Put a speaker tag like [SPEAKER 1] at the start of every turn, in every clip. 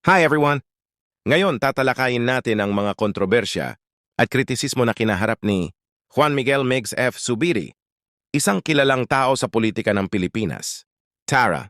[SPEAKER 1] Hi everyone! Ngayon tatalakayin natin ang mga kontrobersya at kritisismo na kinaharap ni Juan Miguel Migs F. Zubiri, isang kilalang tao sa politika ng Pilipinas. Tara,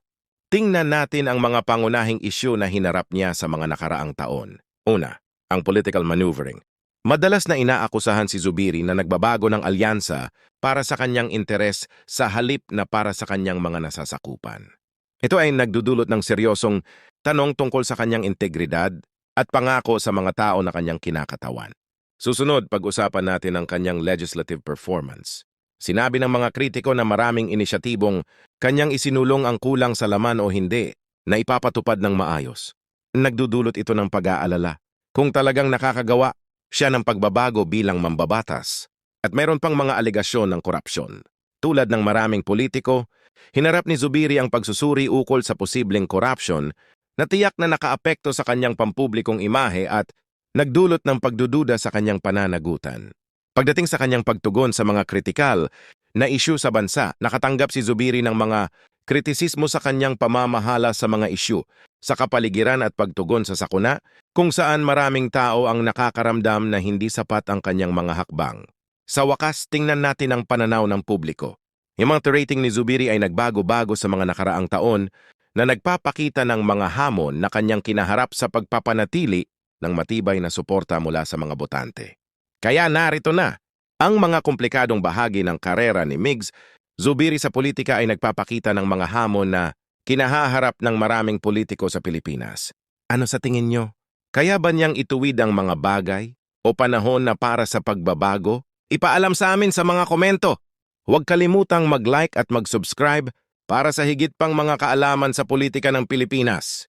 [SPEAKER 1] tingnan natin ang mga pangunahing isyu na hinarap niya sa mga nakaraang taon. Una, ang political maneuvering. Madalas na inaakusahan si Zubiri na nagbabago ng alyansa para sa kanyang interes sa halip na para sa kanyang mga nasasakupan. Ito ay nagdudulot ng seryosong tanong tungkol sa kanyang integridad at pangako sa mga tao na kanyang kinakatawan. Susunod, pag-usapan natin ang kanyang legislative performance. Sinabi ng mga kritiko na maraming inisyatibong kanyang isinulong ang kulang sa laman o hindi na ipapatupad ng maayos. Nagdudulot ito ng pag-aalala kung talagang nakakagawa siya ng pagbabago bilang mambabatas. At mayroon pang mga alegasyon ng korupsyon. Tulad ng maraming politiko, hinarap ni Zubiri ang pagsusuri ukol sa posibleng korupsyon na tiyak na nakaapekto sa kanyang pampublikong imahe at nagdulot ng pagdududa sa kanyang pananagutan. Pagdating sa kanyang pagtugon sa mga kritikal na isyu sa bansa, nakatanggap si Zubiri ng mga kritisismo sa kanyang pamamahala sa mga isyu, sa kapaligiran at pagtugon sa sakuna, kung saan maraming tao ang nakakaramdam na hindi sapat ang kanyang mga hakbang. Sa wakas, tingnan natin ang pananaw ng publiko. Yung mga rating ni Zubiri ay nagbago-bago sa mga nakaraang taon na nagpapakita ng mga hamon na kanyang kinaharap sa pagpapanatili ng matibay na suporta mula sa mga botante. Kaya narito na, ang mga komplikadong bahagi ng karera ni Migs Zubiri sa politika ay nagpapakita ng mga hamon na kinahaharap ng maraming politiko sa Pilipinas. Ano sa tingin nyo? Kaya ba niyang ituwid ang mga bagay o panahon na para sa pagbabago? Ipaalam sa amin sa mga komento. Huwag kalimutang mag-like at mag-subscribe para sa higit pang mga kaalaman sa politika ng Pilipinas.